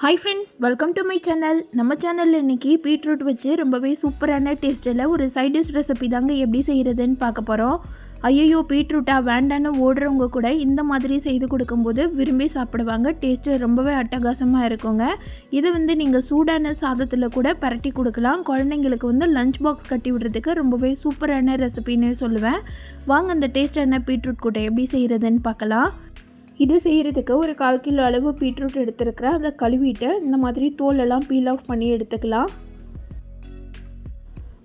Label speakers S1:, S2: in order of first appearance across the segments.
S1: Hi friends, welcome to my channel. நம்ம சேனலில் இன்றைக்கி பீட்ரூட் வச்சு ரொம்பவே சூப்பரான டேஸ்ட்டில் ஒரு சைட் டிஷ் ரெசிபி தாங்க எப்படி செய்கிறதுன்னு பார்க்க போகிறோம். ஐயோ பீட்ரூட்டா வேண்டான்னு ஓடுறவங்க கூட இந்த மாதிரி செய்து கொடுக்கும்போது விரும்பி சாப்பிடுவாங்க. டேஸ்ட்டு ரொம்பவே அட்டகாசமாக இருக்குங்க. இதை நீங்கள் சூடான சாதத்தில் கூட பரட்டி கொடுக்கலாம். குழந்தைங்களுக்கு லஞ்ச் பாக்ஸ் கட்டி விடுறதுக்கு ரொம்பவே சூப்பரான ரெசிபின்னு சொல்லுவேன். வாங்க அந்த டேஸ்டான பீட்ரூட் கூட எப்படி செய்கிறதுன்னு பார்க்கலாம். இது செய்கிறதுக்கு ஒரு 1/4 கிலோ அளவு பீட்ரூட் எடுத்துருக்கிறேன். அதை கழுவிட்டு இந்த மாதிரி தோலெல்லாம் பீல் ஆஃப் பண்ணி எடுத்துக்கலாம்.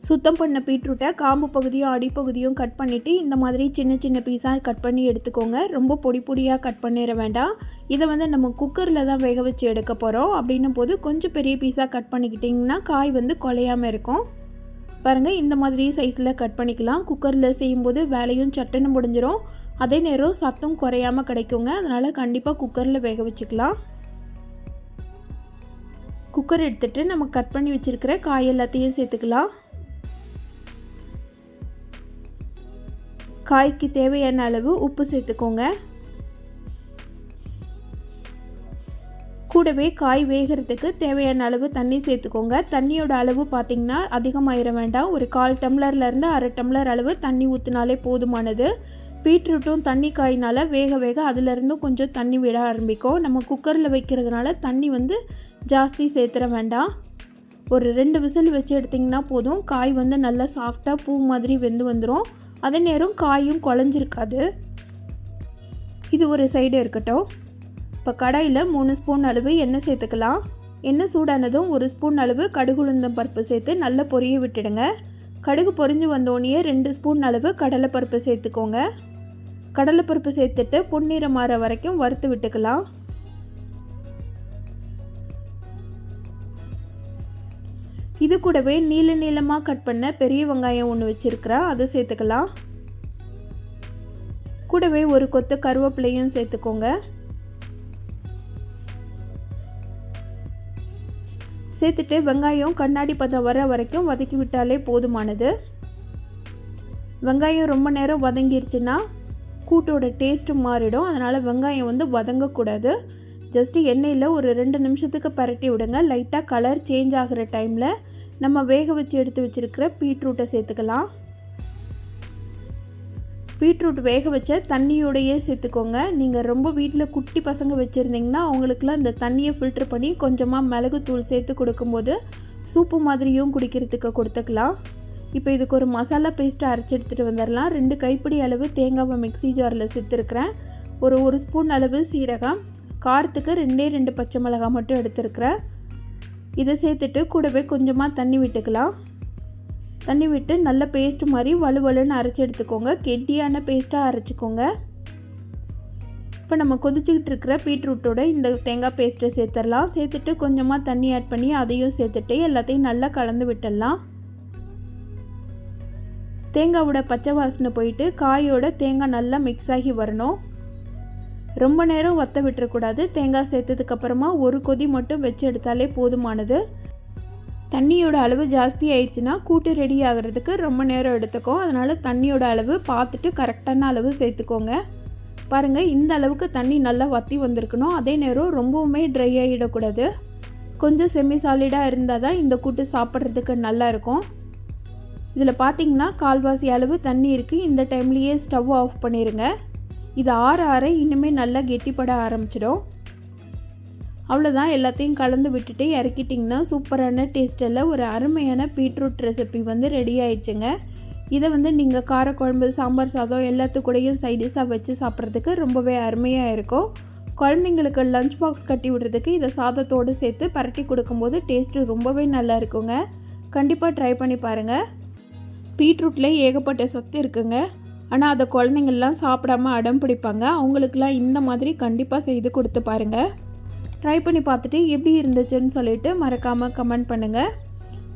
S1: சுத்தம் பண்ண பீட்ரூட்டை காம்பு பகுதியும் அடிப்பகுதியும் கட் பண்ணிவிட்டு இந்த மாதிரி சின்ன சின்ன பீஸாக கட் பண்ணி எடுத்துக்கோங்க. ரொம்ப பொடி பொடியாக கட் பண்ணிட வேண்டாம். இதை நம்ம குக்கரில் தான் வேக வச்சு எடுக்க போகிறோம். அப்படின்னும் போது கொஞ்சம் பெரிய பீஸாக கட் பண்ணிக்கிட்டிங்கன்னா காய் குலையாமல் இருக்கும். பாருங்கள், இந்த மாதிரி சைஸில் கட் பண்ணிக்கலாம். குக்கரில் செய்யும்போது வேலையும் சட்டுன்னு முடிஞ்சிடும். அதே நேரம் சத்தம் குறையாமல் கிடைக்குங்க. அதனால் கண்டிப்பாக குக்கரில் வேக வச்சுக்கலாம். குக்கர் எடுத்துகிட்டு நம்ம கட் பண்ணி வச்சுருக்கிற காய் எல்லாத்தையும் சேர்த்துக்கலாம். காய்க்கு தேவையான அளவு உப்பு சேர்த்துக்கோங்க. கூடவே காய் வேகிறதுக்கு தேவையான அளவு தண்ணி சேர்த்துக்கோங்க. தண்ணியோட அளவு பார்த்திங்கன்னா அதிகமாகிட வேண்டாம். ஒரு 1/4 டம்ளர்லேருந்து 1/2 டம்ளர் அளவு தண்ணி ஊற்றினாலே போதுமானது. பீட்ரூட்டும் தண்ணி காயினால் வேக வேக அதிலிருந்தும் கொஞ்சம் தண்ணி விட ஆரம்பிக்கும். நம்ம குக்கரில் வைக்கிறதுனால தண்ணி ஜாஸ்தி சேர்த்துற வேண்டாம். ஒரு 2 விசில் வச்சு எடுத்திங்கன்னா போதும். காய் நல்லா சாஃப்டாக பூ மாதிரி வெந்து வந்துடும். அதே நேரம் காயும் குழஞ்சிருக்காது. இது ஒரு சைடு இருக்கட்டும். இப்போ கடாயில் 3 ஸ்பூன் அளவு எண்ணெய் சேர்த்துக்கலாம். எண்ணெய் சூடானதும் 1 ஸ்பூன் அளவு கடுகு உளுந்தம் பருப்பு சேர்த்து நல்லா பொரிய விட்டுடுங்க. கடுகு பொரிஞ்சு வந்தோடனே 2 ஸ்பூன் அளவு கடலைப்பருப்பு சேர்த்துக்கோங்க. கடலைப்பருப்பு சேர்த்துட்டு பொன்னிறம் மாற வரைக்கும் வறுத்து விட்டுக்கலாம். இது கூடவே நீல நீளமாக கட் பண்ண பெரிய வெங்காயம் ஒன்று வச்சுருக்கிறேன், அதை சேர்த்துக்கலாம். கூடவே ஒரு கொத்து கருவேப்பிலையும் சேர்த்துக்கோங்க. சேர்த்துட்டு வெங்காயம் கண்ணாடி பதம் வர வரைக்கும் வதக்கி விட்டாலே போதுமானது. வெங்காயம் ரொம்ப நேரம் வதங்கிருச்சுன்னா கூட்டோட டேஸ்ட்டும் மாறிடும். அதனால் வெங்காயம் வதங்கக்கூடாது. ஜஸ்ட்டு எண்ணெயில் ஒரு 2 நிமிஷத்துக்கு பரட்டி விடுங்க. லைட்டாக கலர் சேஞ்ச் ஆகிற டைமில் நம்ம வேக வச்சு எடுத்து வச்சுருக்கிற பீட்ரூட்டை சேர்த்துக்கலாம். பீட்ரூட் வேக வச்ச தண்ணியோடையே சேர்த்துக்கோங்க. நீங்கள் ரொம்ப வீட்டில் குட்டி பசங்க வச்சுருந்திங்கன்னா அவங்களுக்குலாம் இந்த தண்ணியை ஃபில்ட்ரு பண்ணி கொஞ்சமாக மிளகுத்தூள் சேர்த்து கொடுக்கும்போது சூப்பு மாதிரியும் குடிக்கிறதுக்கு கொடுத்துக்கலாம். இப்போ இதுக்கு ஒரு மசாலா பேஸ்ட்டை அரைச்சி எடுத்துகிட்டு வந்துடலாம். 2 கைப்பிடி அளவு தேங்காவை மிக்ஸி ஜாரில் சேர்த்துருக்கிறேன். ஒரு ஸ்பூன் அளவு சீரகம், காரத்துக்கு 2 பச்சை மிளகாய் மட்டும் எடுத்துருக்கிறேன். இதை சேர்த்துட்டு கூடவே கொஞ்சமாக தண்ணி விட்டுக்கலாம். தண்ணி விட்டு நல்ல பேஸ்ட் மாதிரி வலுவலுன்னு அரைச்சி எடுத்துக்கோங்க. கெட்டியான பேஸ்ட்டாக அரைச்சிக்கோங்க. இப்போ நம்ம கொதிச்சுக்கிட்டு இருக்கிற பீட்ரூட்டோட இந்த தேங்காய் பேஸ்ட்டை சேர்த்துடலாம். சேர்த்துட்டு கொஞ்சமாக தண்ணி ஆட் பண்ணி அதையும் சேர்த்துட்டு எல்லாத்தையும் நல்லா கலந்து விட்டுடலாம். தேங்காயோட பச்சை வாசனை போயிட்டு காயோட தேங்காய் நல்லா மிக்ஸ் ஆகி வரணும். ரொம்ப நேரம் வற்ற விட்டுறக்கூடாது. தேங்காய் சேர்த்ததுக்கப்புறமா ஒரு கொதி மட்டும் வச்சு எடுத்தாலே போதுமானது. தண்ணியோட அளவு ஜாஸ்தி ஆயிடுச்சுன்னா கூட்டு ரெடி ஆகிறதுக்கு ரொம்ப நேரம் எடுத்துக்கும். அதனால் தண்ணியோட அளவு பார்த்துட்டு கரெக்டான அளவு சேர்த்துக்கோங்க. பாருங்கள், இந்த அளவுக்கு தண்ணி நல்லா வற்றி வந்திருக்கணும். அதே நேரம் ரொம்பவுமே ட்ரை ஆகிடக்கூடாது. கொஞ்சம் செமி சாலிடாக இருந்தால் தான் இந்த கூட்டு சாப்பிட்றதுக்கு நல்லாயிருக்கும். இதில் பார்த்திங்கன்னா 1/4 அளவு தண்ணி இருக்குது. இந்த டைம்லேயே ஸ்டவ் ஆஃப் பண்ணிடுங்க. இது ஆற இன்னுமே நல்லா கெட்டிப்பட ஆரம்பிச்சிடும். அவ்வளோதான், எல்லாத்தையும் கலந்து விட்டுட்டு இறக்கிட்டிங்கன்னா சூப்பரான டேஸ்ட்டில் ஒரு அருமையான பீட்ரூட் ரெசிபி ரெடி ஆயிடுச்சுங்க. இதை நீங்கள் காரக்குழம்பு, சாம்பார் சாதம் எல்லாத்துக்கூடையும் சைடிஷாக வச்சு சாப்பிட்றதுக்கு ரொம்பவே அருமையாக இருக்கும். குழந்தைங்களுக்கு லஞ்ச் பாக்ஸ் கட்டி விடுறதுக்கு இதை சாதத்தோடு சேர்த்து பரட்டி கொடுக்கும்போது டேஸ்ட்டு ரொம்பவே நல்லா இருக்குங்க. கண்டிப்பாக ட்ரை பண்ணி பாருங்கள். பீட்ரூட்டில் ஏகப்பட்ட சத்து இருக்குங்க. ஆனால் அதை குழந்தைங்கள்லாம் சாப்பிடாமல் அடம் பிடிப்பாங்க. அவங்களுக்கெல்லாம் இந்த மாதிரி கண்டிப்பாக செய்து கொடுத்து பாருங்கள். ட்ரை பண்ணி பார்த்துட்டு எப்படி இருந்துச்சுன்னு சொல்லிவிட்டு மறக்காமல் கமெண்ட் பண்ணுங்கள்.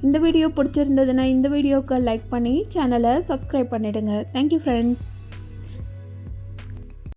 S1: இந்த வீடியோ பிடிச்சிருந்ததுன்னா இந்த வீடியோவுக்கு லைக் பண்ணி சேனலை சப்ஸ்கிரைப் பண்ணிவிடுங்க. Thank you friends.